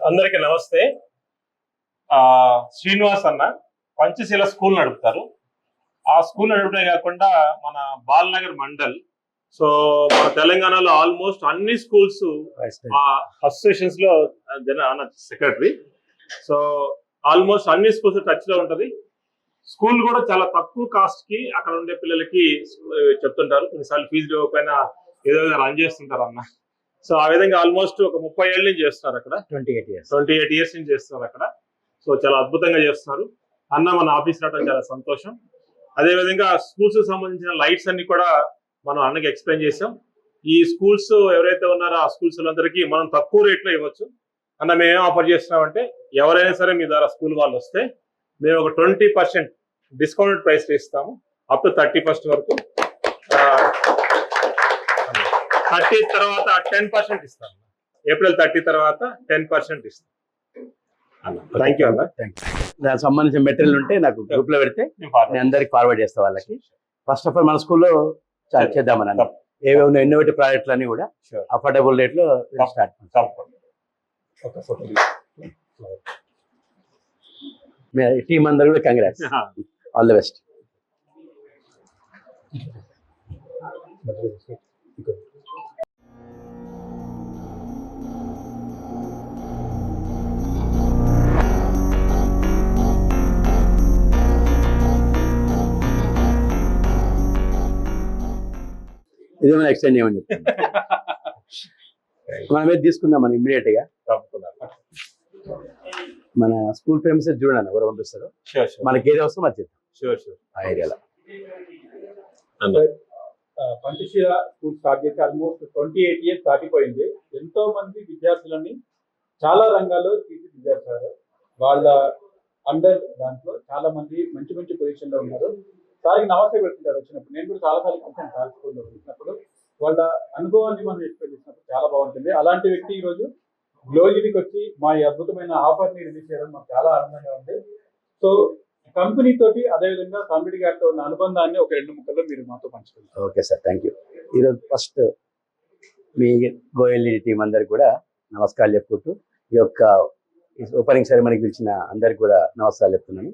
అందరికి నమస్తే. శ్రీనివాస్ అన్న పంచశీల స్కూల్ నడుపుతారు. ఆ స్కూల్ నడపడమే కాకుండా మన బాలనగర్ మండల్, సో మన తెలంగాణలో ఆల్మోస్ట్ అన్ని స్కూల్స్ అసోసియేషన్స్ లో సెక్రటరీ. సో ఆల్మోస్ట్ అన్ని స్కూల్స్ టచ్ లో ఉంటది. స్కూల్ కూడా చాలా తక్కువ కాస్ట్ కి అక్కడ ఉండే పిల్లలకి చెప్తుంటారు. కొన్నిసార్లు ఫీజు ఇవ్వకపోయినా ఏదో రన్ చేస్తుంటారు అన్న. సో ఆ విధంగా ఆల్మోస్ట్ ఒక 30 ఏళ్ళ నుంచి చేస్తున్నారు అక్కడ. 28 ఇయర్స్ నుంచి చేస్తున్నారు అక్కడ. సో చాలా అద్భుతంగా చేస్తున్నారు అన్న. మన ఆఫీస్ రావడం చాలా సంతోషం. అదే విధంగా స్కూల్స్ సంబంధించిన లైట్స్ అన్ని కూడా మనం అన్నకి ఎక్స్ప్లెయిన్ చేసాం. ఈ స్కూల్స్ ఎవరైతే ఉన్నారో ఆ స్కూల్స్ అందరికీ మనం తక్కువ రేట్లో ఇవ్వచ్చు అన్న. మేమేం ఆఫర్ చేస్తున్నామంటే ఎవరైనా సరే మీ ద్వారా స్కూల్ వాళ్ళు వస్తే మేము ఒక 20% డిస్కౌంట్ ప్రైస్ ఇస్తాము. అప్ టు 31st వరకు. 30 తర్వాత 10% ఇస్తాం. ఏప్రిల్ 30 తర్వాత 10% ఇస్తాం. థ్యాంక్ యూ అన్న. దానికి సంబంధించిన మెటీరియల్ ఉంటే నాకు గ్రూప్ లో పెడితే నేను అందరికి ఫార్వర్డ్ చేస్తా వాళ్ళకి. ఫస్ట్ ఆఫ్ ఆల్ మన స్కూల్లో చేద్దామని ఏవేమో ఇన్నోవేటివ్ ప్రాజెక్టులు అన్ని కూడా అఫోర్డబుల్ రేట్ లో స్టార్ట్. టీం అందరూ కూడా కంగ్రాట్స్, ఆల్ ది బెస్ట్. ఇదేమైనా ఎక్స్టెండ్ చేయమని చెప్తాను. మనం ఏది తీసుకుందాం మనం ఇమ్మీడియట్ గా. మన స్కూల్ ప్రెమిసెస్ చూడండి ఎవరు పంపిస్తారు. మనకి ఏది అవసరం అది చేద్దాం ఆ ఏరియాలో. పంచశీల స్కూల్ స్టార్ట్ చేసి ఆల్మోస్ట్ 28 ఇయర్స్ దాటిపోయింది. ఎంతో మంది విద్యార్థులని చాలా రంగాల్లో తీర్చిదిద్దారు. వాళ్ళ అండర్ దాంట్లో చాలా మంది మంచి మంచి పొజిషన్ లో ఉన్నారు. సార్కి నమస్తే పెడుతుంటారు వచ్చినప్పుడు. నేను కూడా చాలా సార్లు కలిసాను సార్ స్కూల్లో వచ్చినప్పుడు. వాళ్ళ అనుభవాన్ని మనం ఎక్స్ప్లెయిన్ చేసినప్పుడు చాలా బాగుంటుంది. అలాంటి వ్యక్తి ఈ రోజు గ్లోజీకి వచ్చి మా ఈ అద్భుతమైన ఆఫర్ ని రిలీజ్ చేయడం మాకు చాలా ఆనందంగా ఉంది. సో కంపెనీ తోటి అదేవిధంగా కామెడీ గారితో ఉన్న అనుబంధాన్ని ఒక 2 ముక్కల్లో మీరు మాతో పంచుకుంటారు. Okay sir, thank you. ఈరోజు ఫస్ట్ మీ గోయల్ టీం అందరికి కూడా నమస్కారాలు చెప్పుకుంటూ ఈ యొక్క ఓపెనింగ్ సెరమనీకి పిలిచిన అందరికి కూడా నమస్కారాలు చెప్తున్నాను.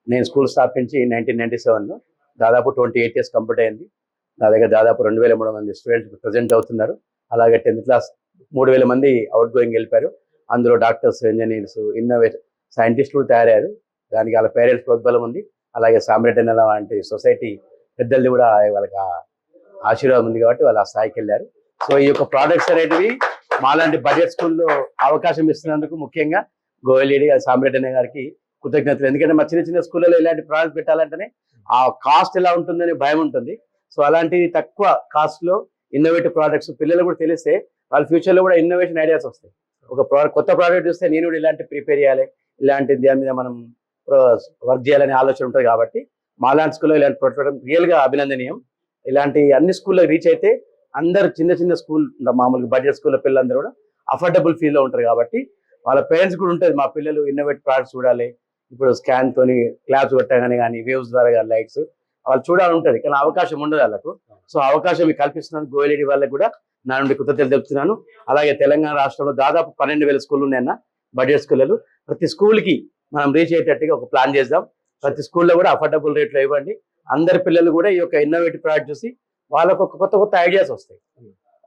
నేను స్కూల్ స్థాపించి 1997లో దాదాపు 28 ఇయర్స్ కంప్లీట్ అయింది. నా దగ్గర దాదాపు 2300 మంది స్టూడెంట్స్ ప్రజెంట్ అవుతున్నారు. అలాగే 10th క్లాస్ 3000 మంది అవుట్ గోయింగ్ వెళ్ళిపోయారు. అందులో డాక్టర్స్, ఇంజనీర్స్, ఇన్నోవేటర్ సైంటిస్టులు తయారయ్యారు. దానికి వాళ్ళ పేరెంట్స్ ప్రోద్బలం ఉంది. అలాగే సామ్రెడ్డి లాంటి సొసైటీ పెద్దలది కూడా వాళ్ళకి ఆశీర్వాదం ఉంది కాబట్టి వాళ్ళు ఆ స్థాయికి వెళ్ళారు. సో ఈ యొక్క ప్రోడక్ట్స్ అనేటివి మాలాంటి బడ్జెట్ స్కూల్లో అవకాశం ఇస్తున్నందుకు ముఖ్యంగా గోయలేడి సామ్రెడ్డి గారికి కృతజ్ఞతలు. ఎందుకంటే మా చిన్న చిన్న స్కూళ్ళలో ఇలాంటి ప్రోడక్ట్ పెట్టాలంటేనే ఆ కాస్ట్ ఎలా ఉంటుందని భయం ఉంటుంది. సో అలాంటి తక్కువ కాస్ట్ లో ఇన్నోవేటివ్ ప్రోడక్ట్స్ పిల్లలు కూడా తెలిస్తే వాళ్ళ ఫ్యూచర్ లో కూడా ఇన్నోవేషన్ ఐడియాస్ వస్తాయి. ఒక కొత్త ప్రోడక్ట్ చూస్తే నేను కూడా ఇలాంటి ప్రిపేర్ చేయాలి, ఇలాంటి దాని మీద మనం వర్క్ చేయాలనే ఆలోచన ఉంటుంది. కాబట్టి మాలాంటి స్కూల్లో ఇలాంటి పెట్టడం రియల్ గా అభినందనీయం. ఇలాంటి అన్ని స్కూల్లో రీచ్ అయితే అందరు చిన్న చిన్న స్కూల్ మామూలుగా బడ్జెట్ స్కూల్లో పిల్లలందరూ కూడా అఫోర్డబుల్ ఫీల్ లో ఉంటారు. కాబట్టి వాళ్ళ పేరెంట్స్ కూడా ఉంటుంది మా పిల్లలు ఇన్నోవేటివ్ ప్రోడక్ట్స్ చూడాలి. ఇప్పుడు స్కాన్ తోని క్లాప్స్ పెట్టగానే కానీ వేవ్స్ ద్వారా కానీ లైట్స్ వాళ్ళు చూడాలని ఉంటుంది, కానీ అవకాశం ఉండదు వాళ్ళకు. సో అవకాశం మీకు కల్పిస్తున్నాను గోయలేడి వాళ్ళకి కూడా నా నుండి కృతజ్ఞతలు చెప్తున్నాను. అలాగే తెలంగాణ రాష్ట్రంలో దాదాపు 12,000 స్కూళ్ళు ఉన్నాయన్న బడ్జెట్ స్కూళ్ళు. ప్రతి స్కూల్కి మనం రీచ్ అయ్యేటట్టుగా ఒక ప్లాన్ చేద్దాం. ప్రతి స్కూల్లో కూడా అఫోర్డబుల్ రేట్లో ఇవ్వండి. అందరి పిల్లలు కూడా ఈ యొక్క ఇన్నోవేటివ్ ప్రోడక్ట్ చూసి వాళ్ళకు ఒక కొత్త కొత్త ఐడియాస్ వస్తాయి.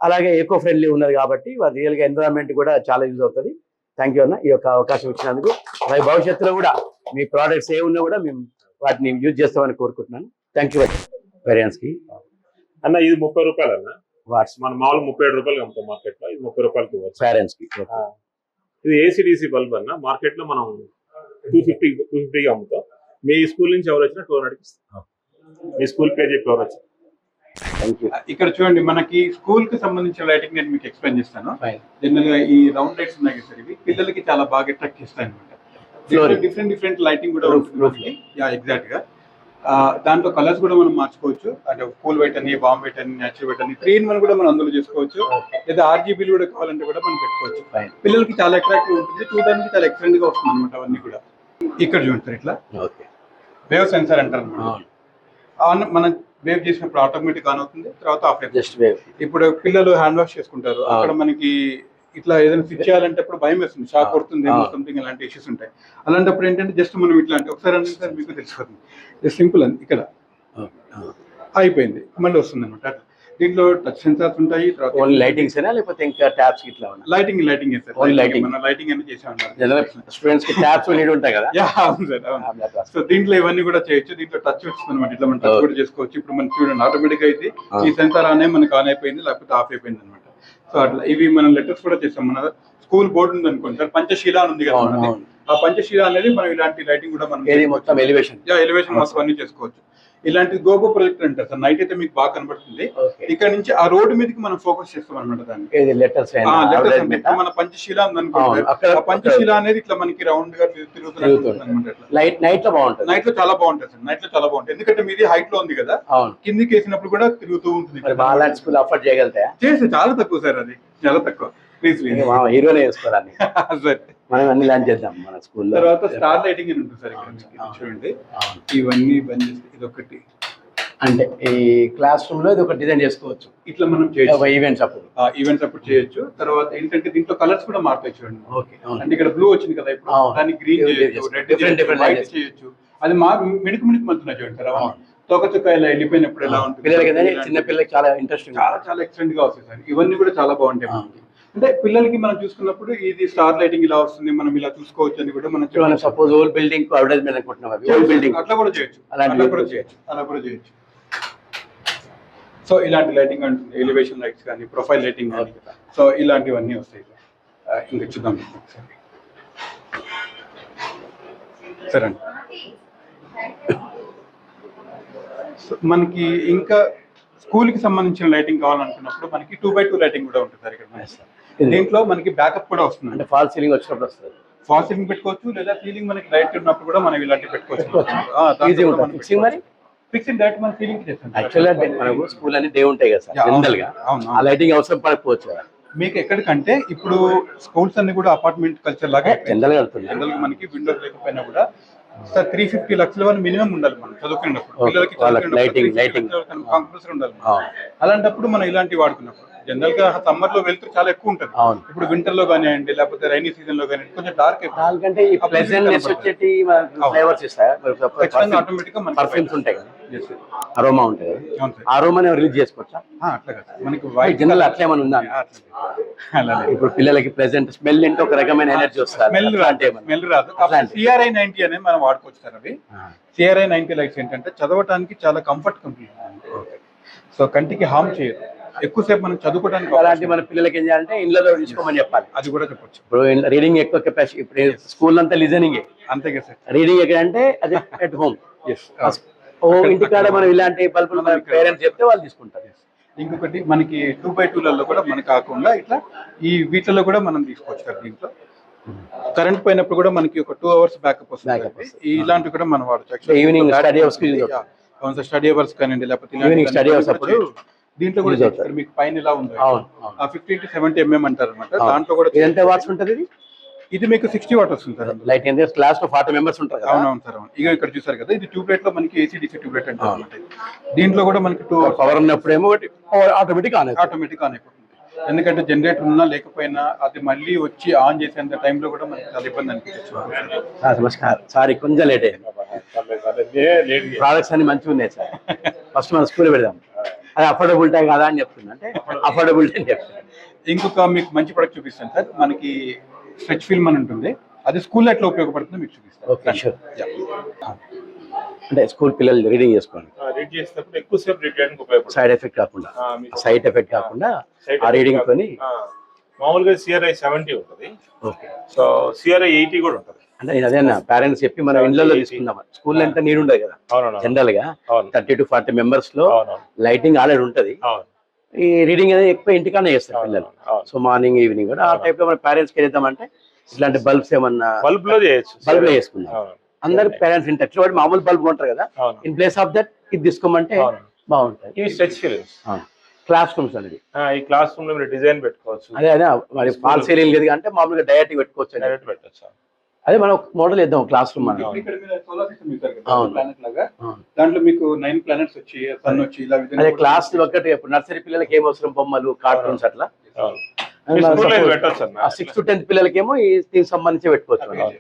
అలాగే ఎకో ఫ్రెండ్లీ ఉన్నది కాబట్టి వాళ్ళ రియల్గా ఎన్విరాన్మెంట్ కూడా చాలా యూజ్ అవుతుంది. థ్యాంక్ యూ అన్న ఈ యొక్క అవకాశం ఇచ్చినందుకు. అలాగే భవిష్యత్తులో కూడా మీ ప్రోడక్ట్స్ ఏ ఉన్నా కూడా మేము వాటిని యూజ్ చేస్తామని కోరుకుంటున్నాను. థ్యాంక్ యూ పేరెంట్స్ కి. అన్న ఇది 30 రూపాయలు అన్న. మన మామూలు 37 రూపాయలు అమ్ముతాం మార్కెట్ లో. ఇది 30 రూపాయలకి పేరెంట్స్ కి. ఇది ఏసీడీసీ బల్బ్ అన్న. మార్కెట్ లో మనం 250 అమ్ముతాం. మీ స్కూల్ నుంచి ఎవరు వచ్చినా 200కి ఇస్తాం. మీ స్కూల్ పేరు చెప్పి ఎవరు వచ్చినా. ఇక్కడ చూడండి, మనకి స్కూల్ కి సంబంధించిన లైటింగ్ నేను మీకు ఎక్స్ప్లెయిన్ చేస్తాను. జనరల్ గా ఈ రౌండ్ లైట్స్ ఉన్నాయి కదా సార్, ఇవి పిల్లలకి చాలా బాగా అట్రాక్ట్ చేస్తాయి అనమాట. డిఫరెంట్ లైటింగ్ కూడా ఉంటుంది. ఎగ్జాక్ట్ గా దాంట్లో కలర్స్ కూడా మనం మార్చుకోవచ్చు. అంటే కూల్ వైట్ అని, వామ్ వైట్ అని, న్యాచురల్ వైట్ అని 3-in-1 కూడా మనం అందులో చేసుకోవచ్చు. లేదా RGBలు కూడా కావాలంటే కూడా మనం పెట్టుకోవచ్చు. పిల్లలకి చాలా అట్రాక్టివ్ ఉంటుంది, చూడడానికి చాలా ఎక్సలెంట్ గా వస్తుంది అనమాట. అవన్నీ కూడా ఇక్కడ చూడండి ఇట్లా వేవ్ సెన్సార్ అంటారు అనమాట. మన వేవ్ చేసినప్పుడు ఆటోమేటిక్ ఆన్ అవుతుంది, తర్వాత ఆఫ్. Just wave. ఇప్పుడు పిల్లలు హ్యాండ్ వాష్ చేసుకుంటారు, అక్కడ మనకి ఇట్లా ఏదైనా ఫిట్ చేయాలంటే అప్పుడు భయం వేస్తుంది, షాక్ కొడుతుంది ఏమో సంథింగ్ ఇలాంటి ఇష్యూస్ ఉంటాయి. అలాంటప్పుడు ఏంటంటే జస్ట్ మనం ఇట్లా అంటే ఒకసారి అంటే సార్ మీకు తెలిసిపోతుంది, జస్ట్ సింపుల్ అని ఇక్కడ అయిపోయింది మళ్ళీ వస్తుంది అనమాట. అట్లా దీంట్లో టచ్ సెన్సార్స్ ఉంటాయి. తర్వాత ఓన్లీ లైటింగ్స్ అయినా లేకపోతే ఇంకా ట్యాబ్స్ ఇట్లా లైటింగ్ Only lighting. మన లైటింగ్ అని చేసాం. స్టూడెంట్స్ కి ట్యాబ్స్ నీడ్ ఉంటాయి కదా. అవును సార్, అవును. సో దీంట్లో ఇవన్నీ కూడా చేయొచ్చు. దీంట్లో టచ్ వస్తుంది అనమాట, ఇట్లా మనం టచ్ కూడా చేసుకోవచ్చు. ఇప్పుడు మనం చూడండి ఆటోమేటిక్ అయితే ఈ సెన్సార్ ఆనే మనకి ఆన్ అయిపోయింది, లేకపోతే ఆఫ్ అయిపోయింది అనమాట. సో అట్లా ఇవి మనం లెటర్స్ కూడా చేస్తాం. మన స్కూల్ బోర్డు ఉంది అనుకోండి సార్, పంచశీల అని ఉంది కదా మనది. ఆ పంచశీల అనేది మనం ఇలాంటి లైటింగ్ కూడా మనం మొత్తం ఎలివేషన్ మొత్తం అన్ని చేసుకోవచ్చు. ఇలాంటి గోబో ప్రొజెక్టర్ అంటారు సార్, నైట్ అయితే మీకు బాగా కనబడుతుంది. ఇక్కడ నుంచి ఆ రోడ్డు మీదకి మనం ఫోకస్ చేస్తాం అనమాట. దాన్ని లెటర్స్ మన పంచశీల ఉందనుకోండి, ఆ పంచశీల అనేది ఇట్లా మనకి రౌండ్ గా తిరుగుతుంది అనమాట. నైట్ లో బాగుంటుంది. నైట్ లో చాలా బాగుంటుంది సార్, నైట్ లో చాలా బాగుంటుంది. ఎందుకంటే మీది హైట్ లో ఉంది కదా, కిందికి వేసినప్పుడు కూడా తిరుగుతూ ఉంటుంది. స్కూల్ అఫోర్డ్ చేయగలుగుతాయి చేస్తే చాలా తక్కువ సార్, అది చాలా తక్కువ. హీరోనే వేసుకోవాలి సార్. మనం అన్ని లాంచ్ చేద్దాం మన స్కూల్లో. తర్వాత స్టార్ లైటింగ్ అని ఉంటుంది సార్, ఇక్కడ చూడండి ఇవన్నీ బంద్ చేస్తే ఇది ఒకటి. అంటే ఈ క్లాస్ రూమ్ లో ఇది ఒక డిజైన్ చేసుకోవచ్చు, ఇట్లా మనం చేయొచ్చు. ఈవెంట్స్ అప్పుడు చేయొచ్చు. తర్వాత ఏంటంటే దీంట్లో కలర్స్ కూడా మారుతాయి చూడండి. ఓకే, అంటే ఇక్కడ బ్లూ వచ్చింది కదా, ఇప్పుడు దాన్ని గ్రీన్ చేయొచ్చు, రెడ్ వైట్ చేయొచ్చు. అది మిణుకు మంటున్నా చూడండి సార్. తోక చుక్క ఇలా వెళ్ళిపోయినప్పుడు ఎలా ఉంటుంది పిల్లలకి, చిన్న పిల్లలకి చాలా ఇంట్రెస్టింగ్, చాలా ఎక్సలెంట్ గా వస్తాయి సార్. ఇవన్నీ కూడా చాలా బాగుంటాయి మనకి. అంటే పిల్లలకి మనం చూసుకున్నప్పుడు ఇది స్టార్ లైటింగ్ ఇలా వస్తుంది, మనం ఇలా చూసుకోవచ్చు అని కూడా మనం సపోజ్ ఓల్డ్ బిల్డింగ్ అడ్వర్టైజ్మెంట్ అనుకుంటున్నాం, ఓల్డ్ బిల్డింగ్ అట్లా కూడా చేయొచ్చు, అలా కూడా చేయొచ్చు. సో ఇలాంటి లైటింగ్ ఉంటుంది, ఎలివేషన్ లైట్స్ కానీ, ప్రొఫైల్ లైటింగ్ కానీ. సో ఇలాంటివన్నీ వస్తాయి. ఇంకా చూద్దాం సరే అండి. సో మనకి ఇంకా స్కూల్ కి సంబంధించిన లైటింగ్ కావాలనుకున్నప్పుడు మనకి 2x2 లైటింగ్ కూడా ఉంటుంది సార్ ఇక్కడ. దీంట్లో మనకి బ్యాకప్ కూడా వస్తుంది, అంటే ఫాల్ సీలింగ్ వచ్చినప్పుడు వస్తుంది. ఫాల్ సీలింగ్ పెట్టుకోవచ్చు, లేదా సీలింగ్ మనకి లైట్ ఉన్నప్పుడు కూడా మనం ఇలాంటివి పెట్టుకోవచ్చు. మరి ఫిక్సింగ్ డైరెక్ట్ మన సీలింగ్ చేస్తాం. యాక్చువల్గా మనకు స్కూల్ అన్ని డే ఉంటాయి కదా సార్, జనరల్ గా ఆ లైటింగ్ అవసరం పడకపోవచ్చు కదా మీకు. ఎక్కడికంటే ఇప్పుడు స్కూల్స్ అన్ని కూడా అపార్ట్మెంట్ కల్చర్ లాగా జనరల్ గా జనరల్ గా మనకి విండోస్ లేకపోయినా కూడా సార్ 350 లక్షల వరకు మినిమం ఉండాలి మనం చదువుకునేటప్పుడు. పిల్లలకి కంపల్సరీ ఉండాలి. అలాంటప్పుడు మనం ఇలాంటివి వాడుకున్నప్పుడు జనరల్ గా సమ్మర్ లో వెళ్తే చాలా ఎక్కువ ఉంటుంది. ఇప్పుడు వింటర్ లో కానివ్వండి, లేకపోతే రైనీ సీజన్ లో కానివ్వండి, కొంచెం డార్క్ ఆటోమేటిక్ గా పర్ఫ్యూమ్స్ ఉంటాయి కదా, అరోమా ఉంటుంది, అరోమా రిలీజ్ చేసుకోవచ్చా? అట్లా కదా మనకి వైట్ జనరల్ అట్లా ఏమైనా ఉందా? ఇప్పుడు పిల్లలకి ప్రెసెంట్ స్మెల్ అంటే ఒక రకమైన ఎనర్జీ వస్తుంది, స్మెల్ రాదు. CRI 90 అనేది మనం వాడుకోవచ్చు సార్. అవి CRI 90 లైట్స్ ఏంటంటే చదవటానికి చాలా కంఫర్ట్ ఉంటుంది. సో కంటికి హార్మ్ చేయదు, ఎక్కువసేపు మనం చదువుకోవడానికి. అలాంటి మన పిల్లలకి ఏం చేయాలంటే ఇళ్ళలో తీసుకోమని చెప్పాలి, అది కూడా చెప్పొచ్చు. ఇప్పుడు రీడింగ్ ఎక్కువ కెపాసిటీ, ఇప్పుడు స్కూల్ అంతా లిజనింగ్ అంతే కదా సార్. రీడింగ్ ఎక్కడంటే అది ఎట్ హోమ్. ఇంటికాడ మనం ఇలాంటి బల్బులు మన పేరెంట్స్ చెప్తే వాళ్ళు తీసుకుంటారు. ఇంకొకటి మనకి 2x2లలో కూడా మనకి కాకుండా ఇట్లా ఈ వీటిలో కూడా మనం తీసుకోవచ్చు సార్. దీంట్లో కరెంట్ పోయినప్పుడు కూడా మనకి ఒక 2 hours బ్యాకప్ వస్తుంది. ఇలాంటివి కూడా మనం వాడచ్చు. Evening study hours study hours కానివ్వండి, లేకపోతే ఈవినింగ్ స్టడీ అవర్స్ అప్పుడు దీంట్లో కూడా మీకు పైన ఇలా ఉంది 50 to 70 mm అంటారు అనమాట. దాంట్లో కూడా ఎంత వాట్స్ ఉంటుంది ఇది మీకు 60 వాట్ వస్తుంది సార్. లైట్ ఏంటంటే క్లాస్ లో 40 members ఉంటారు. అవునవును సార్, అవును. ఇక ఇక్కడ చూసారు కదా, ఇది ట్యూబ్లైట్ లో మనకి AC/DC ట్యూబ్లైట్ అంటారు అనమాట. దీంట్లో కూడా మనకి 2 hours పవర్ ఉన్నప్పుడు ఏమో ఆటోమేటిక్ ఆన్ అయిపోతుంది. ఎందుకంటే జనరేటర్ ఉన్నా లేకపోయినా అది మళ్ళీ వచ్చి ఆన్ చేసేంత టైంలో కూడా మనకి చాలా ఇబ్బంది అనిపించచ్చు. నమస్కారం, సారీ కొంచెం లేట్ అయ్యింది. ప్రోడక్ట్స్ అన్ని మంచిగా ఉన్నాయి సార్. ఫస్ట్ మనం స్కూల్ పెడదాం, అది అఫోర్డబుల్ టైం కదా అని చెప్తున్నా, అంటే అఫోర్డబుల్ టైం చెప్తాను. ఇంకొక మీకు మంచి ప్రొడక్ట్ చూపిస్తాను సార్. మనకి స్ట్రెచ్ ఫిల్మ్ అని ఉంటుంది, అది స్కూల్ ఎట్లా ఉపయోగపడుతుందో మీకు చూపిస్తాను. అంటే స్కూల్ పిల్లలు రీడింగ్ చేసుకోండి, రీడ్ చేసేటప్పుడు ఎక్కువసేపు రీడ్ చేయడానికి ఉపయోగపడుతుంది. సైడ్ ఎఫెక్ట్ కాకుండా ఆ రీడింగ్ తోని. మామూలుగా CRI 70 ఉంటుంది, సో CRI 80 కూడా ఉంటుంది. అంటే నేను అదే పేరెంట్స్ చెప్పి మనం ఇళ్లలో తీసుకుందాం. స్కూల్ ఎంత నీడ్ ఉండదు కదా జనరల్ గా. 30 to 40 members లో లైటింగ్ ఆల్రెడీ ఉంటది. ఈ రీడింగ్ అనేది ఎక్కువ ఇంటికానే చేస్తారు పిల్లలు. సో మార్నింగ్ ఈవినింగ్ కూడా ఆ టైప్ లో మన పేరెంట్స్ కి చేద్దామంటే ఇట్లాంటి బల్బ్స్ ఏమన్నా బల్బ్ లో చేయొచ్చు, బల్బ్ లో చేసుకుందాం. అందరు పేరెంట్స్ ఇంటర్ వాటి మామూలు బల్బ్ కొంటారు కదా, ఇన్ ప్లేస్ ఆఫ్ దట్ ఇది తీసుకోమంటే బాగుంటుంది. ఇవి స్ట్రెచ్ ఫిల్మ్స్ క్లాస్ రూమ్స్ అనేది. ఈ క్లాస్ రూమ్ లో మీరు డిజైన్ పెట్టుకోవచ్చు. అదే మరి ఫాల్ సీలింగ్ లేదు అంటే మామూలుగా డైరెక్ట్ పెట్టుకోవచ్చు. డైరెక్ట్ పెట్టచ్చు. అదే మనం మోడల్ ఇద్దాం క్లాస్ రూమ్. దాంట్లో మీకు 9 planets వచ్చి సన్ వచ్చి ఇలా. అదే క్లాస్ ఒకటి నర్సరీ పిల్లలకి ఏం అవసరం, బొమ్మలు, కార్టూన్స్ అట్లా. ఈ స్కూల్లో ఇది పెట్టొచ్చు అన్న. 6th to 10th పిల్లలకేమో ఈ దీనికి సంబంధించి పెట్టుకోవచ్చు.